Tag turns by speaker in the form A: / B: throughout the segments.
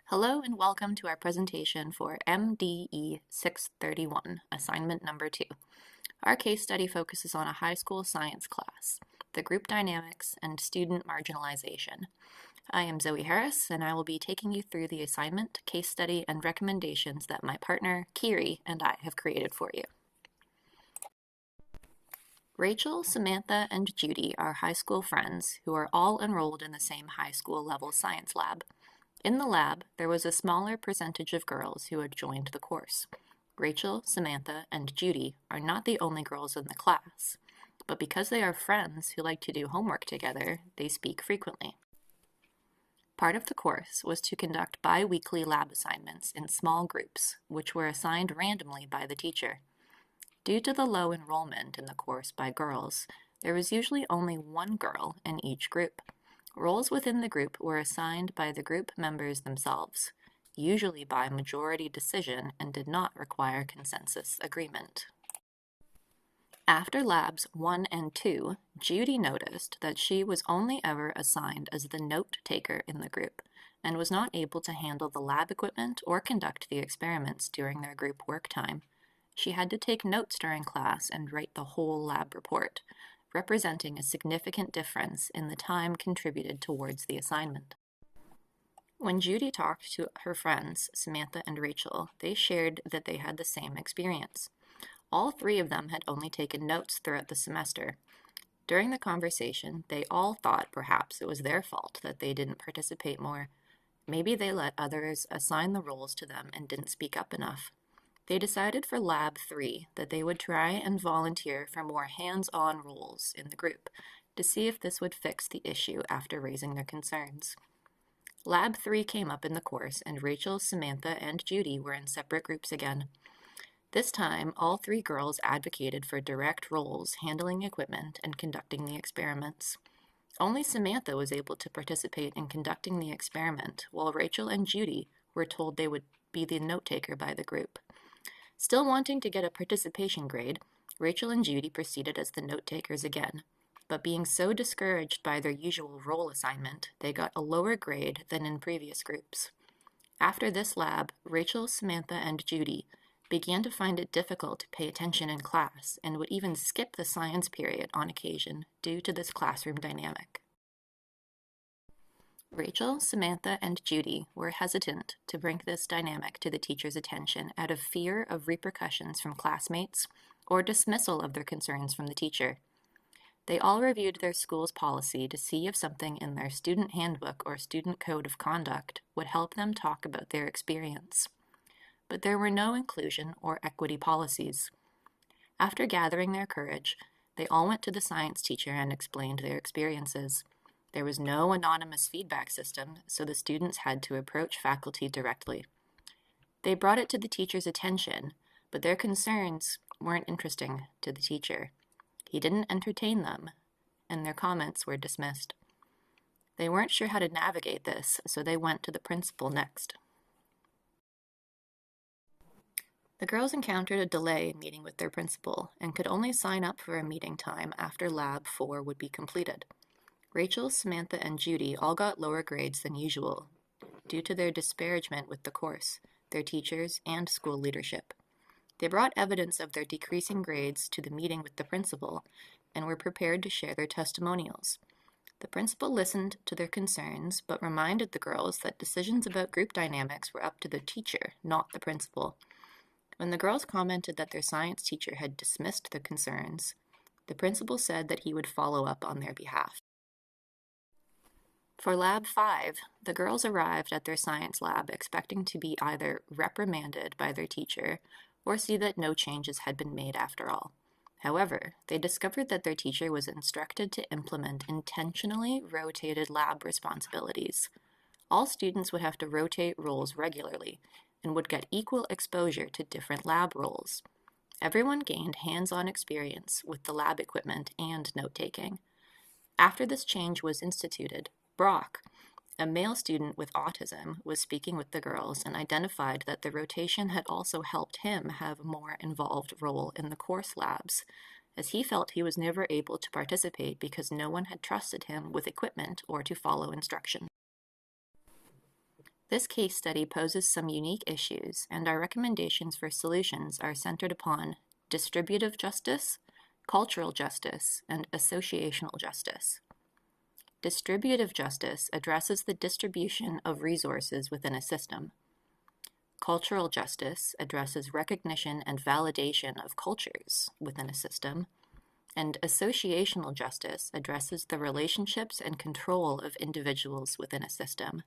A: Hello and welcome to our presentation for MDE 631, assignment number 2. Our case study focuses on a high school science class, the group dynamics and student marginalization. I am Zoe Harris, and I will be taking you through the assignment, case study, and recommendations that my partner, Kiri, and I have created for you. Rachel, Samantha, and Judy are high school friends who are all enrolled in the same high school level science lab. In the lab, there was a smaller percentage of girls who had joined the course. Rachel, Samantha, and Judy are not the only girls in the class, but because they are friends who like to do homework together, they speak frequently. Part of the course was to conduct bi-weekly lab assignments in small groups, which were assigned randomly by the teacher. Due to the low enrollment in the course by girls, there was usually only one girl in each group. Roles within the group were assigned by the group members themselves, usually by majority decision, and did not require consensus agreement. After labs 1 and 2, Judy noticed that she was only ever assigned as the note taker in the group and was not able to handle the lab equipment or conduct the experiments during their group work time. She had to take notes during class and write the whole lab report, representing a significant difference in the time contributed towards the assignment. When Judy talked to her friends, Samantha and Rachel, they shared that they had the same experience. All three of them had only taken notes throughout the semester. During the conversation, they all thought perhaps it was their fault that they didn't participate more. Maybe they let others assign the roles to them and didn't speak up enough. They decided for Lab 3 that they would try and volunteer for more hands-on roles in the group to see if this would fix the issue after raising their concerns. Lab 3 came up in the course, and Rachel, Samantha, and Judy were in separate groups again. This time, all three girls advocated for direct roles, handling equipment, and conducting the experiments. Only Samantha was able to participate in conducting the experiment, while Rachel and Judy were told they would be the note-taker by the group. Still wanting to get a participation grade, Rachel and Judy proceeded as the note-takers again, but being so discouraged by their usual role assignment, they got a lower grade than in previous groups. After this lab, Rachel, Samantha, and Judy began to find it difficult to pay attention in class and would even skip the science period on occasion due to this classroom dynamic. Rachel, Samantha, and Judy were hesitant to bring this dynamic to the teacher's attention out of fear of repercussions from classmates or dismissal of their concerns from the teacher. They all reviewed their school's policy to see if something in their student handbook or student code of conduct would help them talk about their experience. But there were no inclusion or equity policies. After gathering their courage, they all went to the science teacher and explained their experiences. There was no anonymous feedback system, so the students had to approach faculty directly. They brought it to the teacher's attention, but their concerns weren't interesting to the teacher. He didn't entertain them, and their comments were dismissed. They weren't sure how to navigate this, so they went to the principal next. The girls encountered a delay in meeting with their principal and could only sign up for a meeting time after Lab 4 would be completed. Rachel, Samantha, and Judy all got lower grades than usual due to their disparagement with the course, their teachers, and school leadership. They brought evidence of their decreasing grades to the meeting with the principal and were prepared to share their testimonials. The principal listened to their concerns but reminded the girls that decisions about group dynamics were up to the teacher, not the principal. When the girls commented that their science teacher had dismissed the concerns, the principal said that he would follow up on their behalf. For Lab 5, the girls arrived at their science lab expecting to be either reprimanded by their teacher or see that no changes had been made after all. However, they discovered that their teacher was instructed to implement intentionally rotated lab responsibilities. All students would have to rotate roles regularly and would get equal exposure to different lab roles. Everyone gained hands-on experience with the lab equipment and note-taking. After this change was instituted, Brock, a male student with autism, was speaking with the girls and identified that the rotation had also helped him have a more involved role in the course labs, as he felt he was never able to participate because no one had trusted him with equipment or to follow instructions. This case study poses some unique issues, and our recommendations for solutions are centered upon distributive justice, cultural justice, and associational justice. Distributive justice addresses the distribution of resources within a system. Cultural justice addresses recognition and validation of cultures within a system. And associational justice addresses the relationships and control of individuals within a system.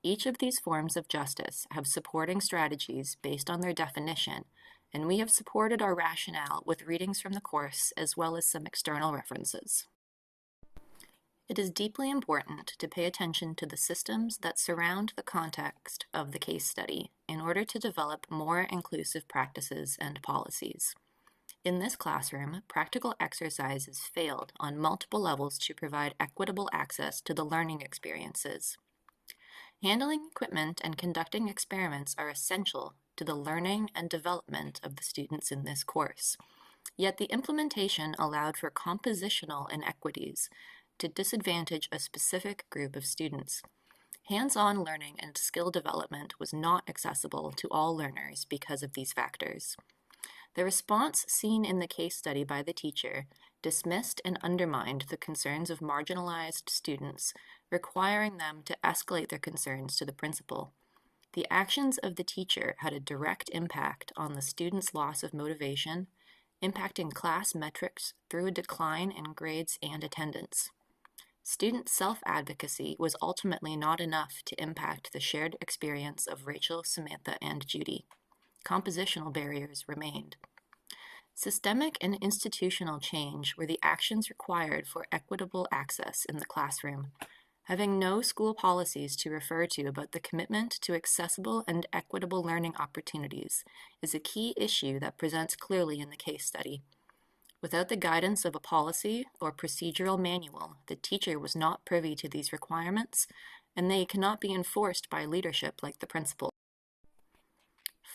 A: Each of these forms of justice have supporting strategies based on their definition, and we have supported our rationale with readings from the course as well as some external references. It is deeply important to pay attention to the systems that surround the context of the case study in order to develop more inclusive practices and policies. In this classroom, practical exercises failed on multiple levels to provide equitable access to the learning experiences. Handling equipment and conducting experiments are essential to the learning and development of the students in this course, yet the implementation allowed for compositional inequities to disadvantage a specific group of students. Hands-on learning and skill development was not accessible to all learners because of these factors. The response seen in the case study by the teacher dismissed and undermined the concerns of marginalized students, requiring them to escalate their concerns to the principal. The actions of the teacher had a direct impact on the students' loss of motivation, impacting class metrics through a decline in grades and attendance. Student self-advocacy was ultimately not enough to impact the shared experience of Rachel, Samantha, and Judy. Compositional barriers remained. Systemic and institutional change were the actions required for equitable access in the classroom. Having no school policies to refer to about the commitment to accessible and equitable learning opportunities is a key issue that presents clearly in the case study. Without the guidance of a policy or procedural manual, the teacher was not privy to these requirements, and they cannot be enforced by leadership like the principal.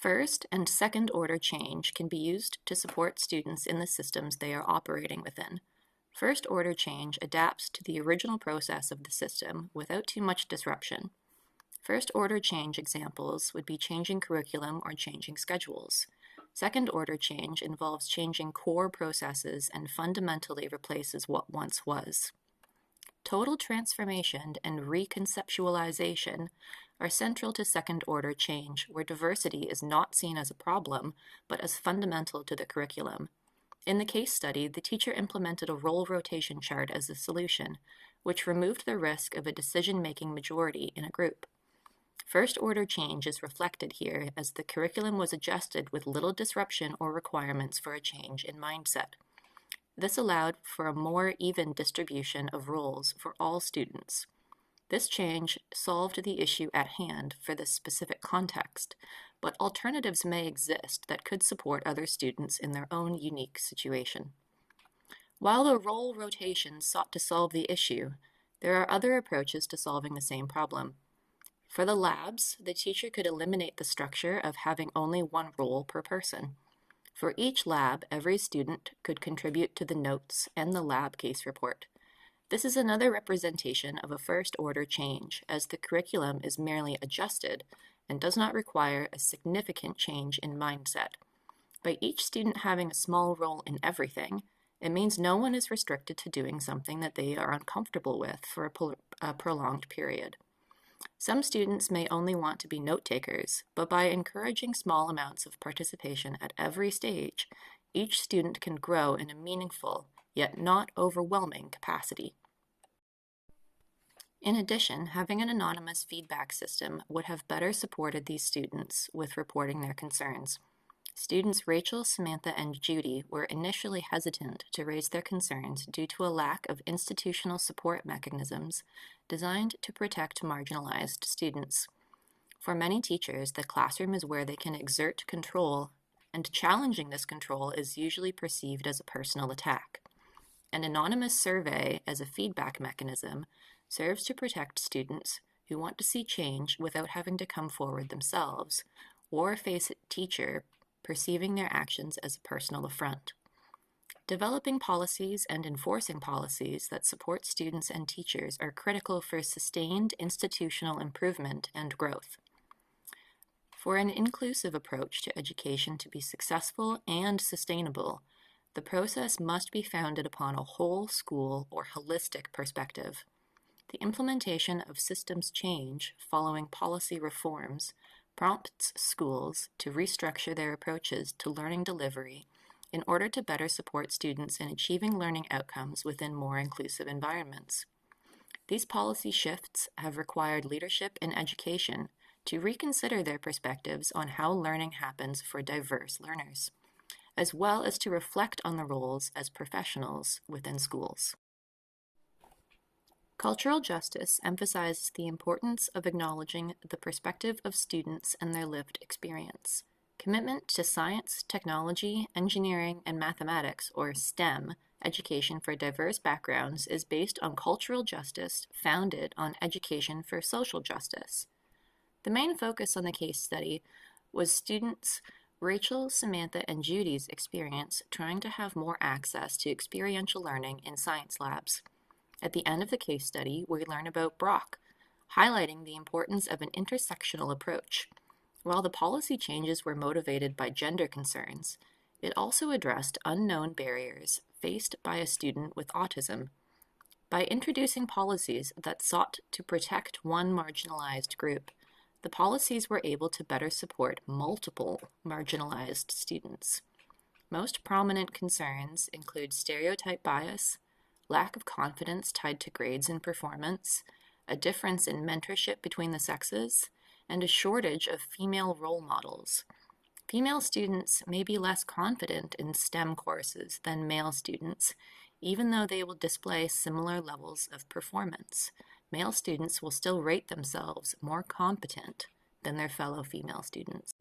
A: First and second order change can be used to support students in the systems they are operating within. First order change adapts to the original process of the system without too much disruption. First order change examples would be changing curriculum or changing schedules. Second order change involves changing core processes and fundamentally replaces what once was. Total transformation and reconceptualization are central to second order change, where diversity is not seen as a problem, but as fundamental to the curriculum. In the case study, the teacher implemented a role rotation chart as a solution, which removed the risk of a decision-making majority in a group. First order change is reflected here as the curriculum was adjusted with little disruption or requirements for a change in mindset. This allowed for a more even distribution of roles for all students. This change solved the issue at hand for this specific context, but alternatives may exist that could support other students in their own unique situation. While the role rotation sought to solve the issue, there are other approaches to solving the same problem. For the labs, the teacher could eliminate the structure of having only one role per person. For each lab, every student could contribute to the notes and the lab case report. This is another representation of a first-order change, as the curriculum is merely adjusted and does not require a significant change in mindset. By each student having a small role in everything, it means no one is restricted to doing something that they are uncomfortable with for a prolonged period. Some students may only want to be note-takers, but by encouraging small amounts of participation at every stage, each student can grow in a meaningful, yet not overwhelming capacity. In addition, having an anonymous feedback system would have better supported these students with reporting their concerns. Students Rachel, Samantha, and Judy were initially hesitant to raise their concerns due to a lack of institutional support mechanisms designed to protect marginalized students. For many teachers, the classroom is where they can exert control, and challenging this control is usually perceived as a personal attack. An anonymous survey as a feedback mechanism serves to protect students who want to see change without having to come forward themselves or face a teacher perceiving their actions as a personal affront. Developing policies and enforcing policies that support students and teachers are critical for sustained institutional improvement and growth. For an inclusive approach to education to be successful and sustainable, the process must be founded upon a whole school or holistic perspective. The implementation of systems change following policy reforms prompts schools to restructure their approaches to learning delivery in order to better support students in achieving learning outcomes within more inclusive environments. These policy shifts have required leadership in education to reconsider their perspectives on how learning happens for diverse learners, as well as to reflect on the roles as professionals within schools. Cultural justice emphasizes the importance of acknowledging the perspective of students and their lived experience. Commitment to science, technology, engineering, and mathematics, or STEM, education for diverse backgrounds is based on cultural justice founded on education for social justice. The main focus on the case study was students Rachel, Samantha, and Judy's experience trying to have more access to experiential learning in science labs. At the end of the case study, we learn about Brock, highlighting the importance of an intersectional approach. While the policy changes were motivated by gender concerns, it also addressed unknown barriers faced by a student with autism. By introducing policies that sought to protect one marginalized group, the policies were able to better support multiple marginalized students. Most prominent concerns include stereotype bias, lack of confidence tied to grades and performance, a difference in mentorship between the sexes, and a shortage of female role models. Female students may be less confident in STEM courses than male students, even though they will display similar levels of performance. Male students will still rate themselves more competent than their fellow female students.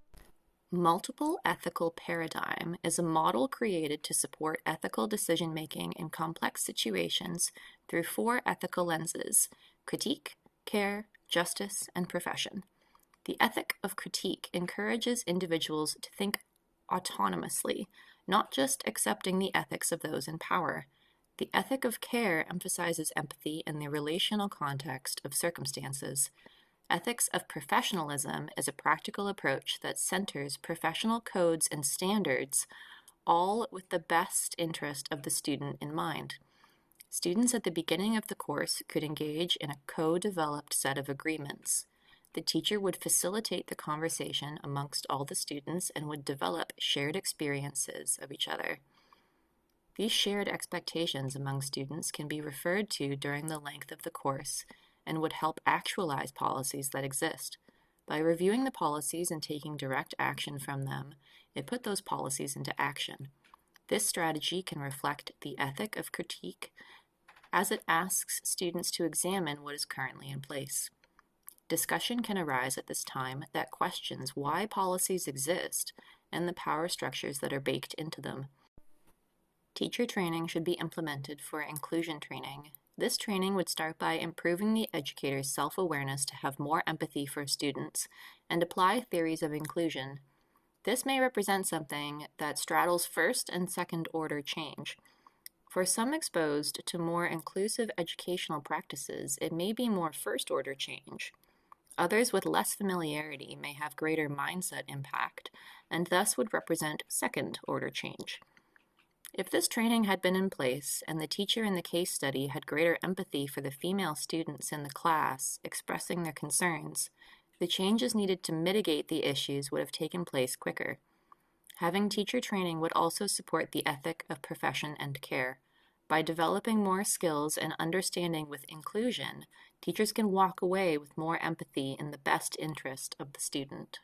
A: Multiple ethical paradigm is a model created to support ethical decision-making in complex situations through 4 ethical lenses: critique, care, justice, and profession. The ethic of critique encourages individuals to think autonomously, not just accepting the ethics of those in power. The ethic of care emphasizes empathy in the relational context of circumstances. Ethics of professionalism is a practical approach that centers professional codes and standards, all with the best interest of the student in mind. Students at the beginning of the course could engage in a co-developed set of agreements. The teacher would facilitate the conversation amongst all the students and would develop shared experiences of each other. These shared expectations among students can be referred to during the length of the course and would help actualize policies that exist. By reviewing the policies and taking direct action from them, it put those policies into action. This strategy can reflect the ethic of critique as it asks students to examine what is currently in place. Discussion can arise at this time that questions why policies exist and the power structures that are baked into them. Teacher training should be implemented for inclusion training. This training would start by improving the educator's self-awareness to have more empathy for students and apply theories of inclusion. This may represent something that straddles first and second order change. For some exposed to more inclusive educational practices, it may be more first order change. Others with less familiarity may have greater mindset impact and thus would represent second order change. If this training had been in place and the teacher in the case study had greater empathy for the female students in the class expressing their concerns, the changes needed to mitigate the issues would have taken place quicker. Having teacher training would also support the ethic of profession and care. By developing more skills and understanding with inclusion, teachers can walk away with more empathy in the best interest of the student.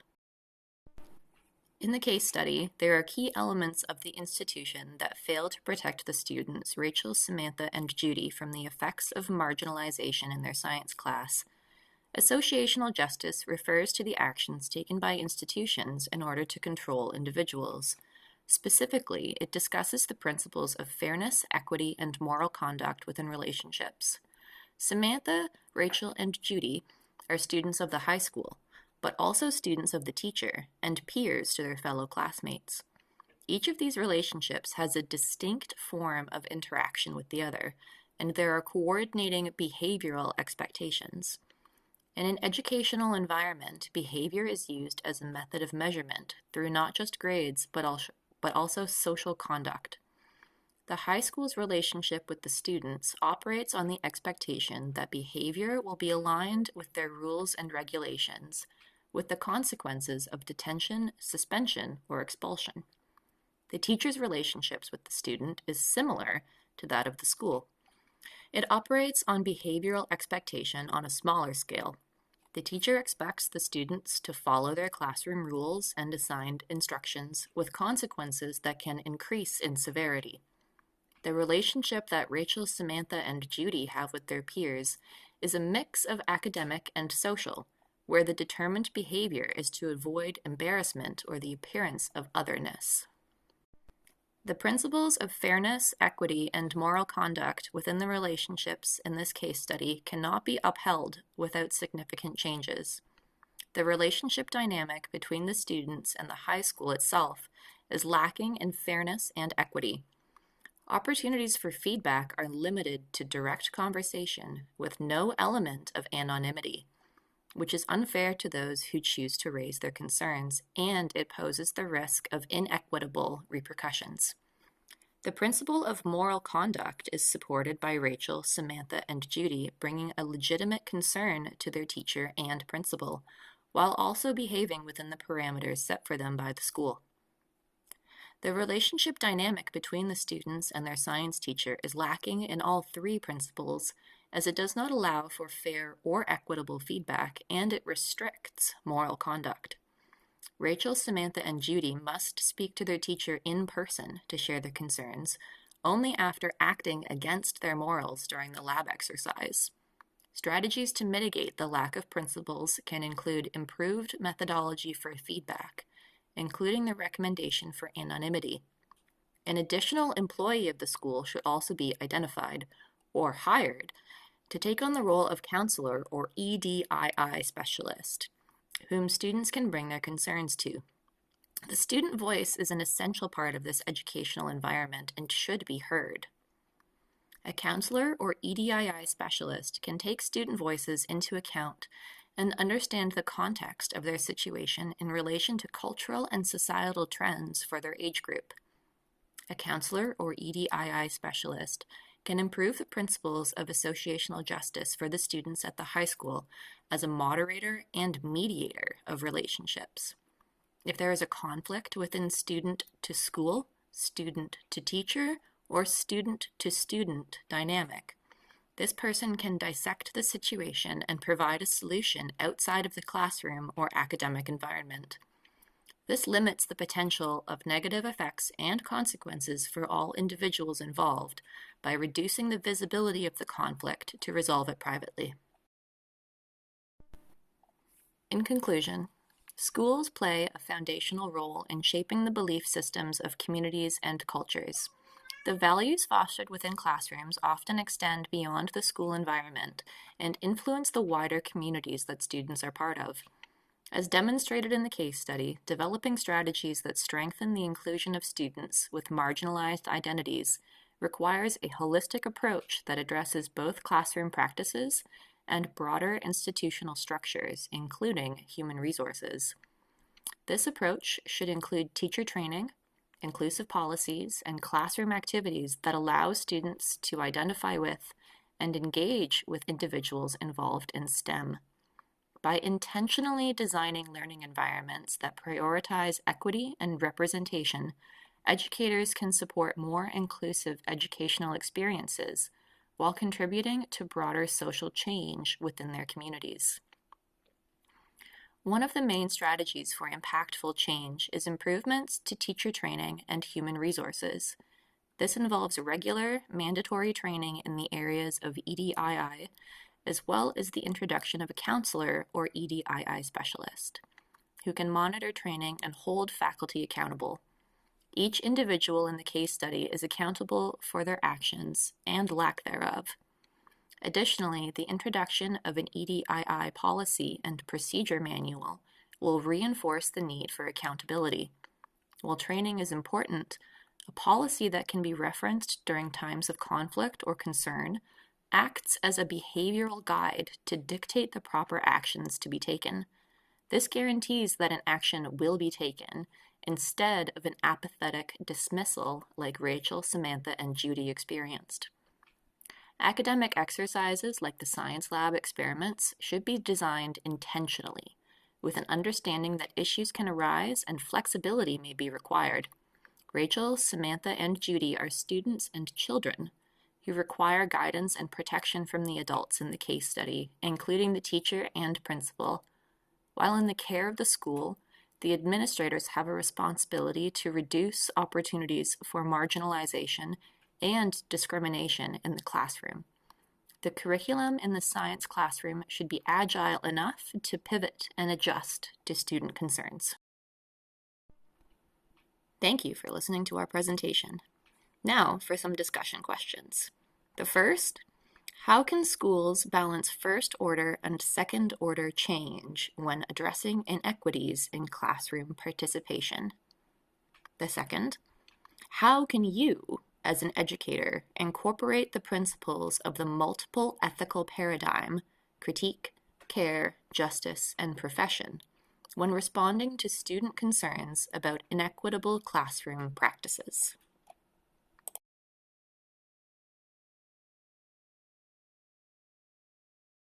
A: In the case study, there are key elements of the institution that fail to protect the students, Rachel, Samantha, and Judy, from the effects of marginalization in their science class. Associational justice refers to the actions taken by institutions in order to control individuals. Specifically, it discusses the principles of fairness, equity, and moral conduct within relationships. Samantha, Rachel, and Judy are students of the high school, but also students of the teacher and peers to their fellow classmates. Each of these relationships has a distinct form of interaction with the other, and there are coordinating behavioral expectations. In an educational environment, behavior is used as a method of measurement through not just grades, but also social conduct. The high school's relationship with the students operates on the expectation that behavior will be aligned with their rules and regulations, with the consequences of detention, suspension, or expulsion. The teacher's relationships with the student is similar to that of the school. It operates on behavioral expectation on a smaller scale. The teacher expects the students to follow their classroom rules and assigned instructions with consequences that can increase in severity. The relationship that Rachel, Samantha, and Judy have with their peers is a mix of academic and social, where the determined behavior is to avoid embarrassment or the appearance of otherness. The principles of fairness, equity, and moral conduct within the relationships in this case study cannot be upheld without significant changes. The relationship dynamic between the students and the high school itself is lacking in fairness and equity. Opportunities for feedback are limited to direct conversation with no element of anonymity, which is unfair to those who choose to raise their concerns, and it poses the risk of inequitable repercussions. The principle of moral conduct is supported by Rachel, Samantha, and Judy bringing a legitimate concern to their teacher and principal, while also behaving within the parameters set for them by the school. The relationship dynamic between the students and their science teacher is lacking in all three principles, as it does not allow for fair or equitable feedback, and it restricts moral conduct. Rachel, Samantha, and Judy must speak to their teacher in person to share their concerns, only after acting against their morals during the lab exercise. Strategies to mitigate the lack of principles can include improved methodology for feedback, including the recommendation for anonymity. An additional employee of the school should also be identified or hired to take on the role of counselor or EDII specialist, whom students can bring their concerns to. The student voice is an essential part of this educational environment and should be heard. A counselor or EDII specialist can take student voices into account and understand the context of their situation in relation to cultural and societal trends for their age group. A counselor or EDII specialist can improve the principles of associational justice for the students at the high school as a moderator and mediator of relationships. If there is a conflict within student to school, student to teacher, or student to student dynamic, this person can dissect the situation and provide a solution outside of the classroom or academic environment. This limits the potential of negative effects and consequences for all individuals involved by reducing the visibility of the conflict to resolve it privately. In conclusion, schools play a foundational role in shaping the belief systems of communities and cultures. The values fostered within classrooms often extend beyond the school environment and influence the wider communities that students are part of. As demonstrated in the case study, developing strategies that strengthen the inclusion of students with marginalized identities requires a holistic approach that addresses both classroom practices and broader institutional structures, including human resources. This approach should include teacher training, inclusive policies, and classroom activities that allow students to identify with and engage with individuals involved in STEM. By intentionally designing learning environments that prioritize equity and representation, educators can support more inclusive educational experiences while contributing to broader social change within their communities. One of the main strategies for impactful change is improvements to teacher training and human resources. This involves regular, mandatory training in the areas of EDII, as well as the introduction of a counselor or EDII specialist, who can monitor training and hold faculty accountable. Each individual in the case study is accountable for their actions and lack thereof. Additionally, the introduction of an EDII policy and procedure manual will reinforce the need for accountability. While training is important, a policy that can be referenced during times of conflict or concern acts as a behavioral guide to dictate the proper actions to be taken. This guarantees that an action will be taken instead of an apathetic dismissal like Rachel, Samantha, and Judy experienced. Academic exercises like the science lab experiments should be designed intentionally, with an understanding that issues can arise and flexibility may be required. Rachel, Samantha, and Judy are students and children who require guidance and protection from the adults in the case study, including the teacher and principal. While in the care of the school, the administrators have a responsibility to reduce opportunities for marginalization and discrimination in the classroom. The curriculum in the science classroom should be agile enough to pivot and adjust to student concerns. Thank you for listening to our presentation. Now for some discussion questions. The first, how can schools balance first-order and second-order change when addressing inequities in classroom participation? The second, how can you, as an educator, incorporate the principles of the multiple ethical paradigm, critique, care, justice, and profession, when responding to student concerns about inequitable classroom practices?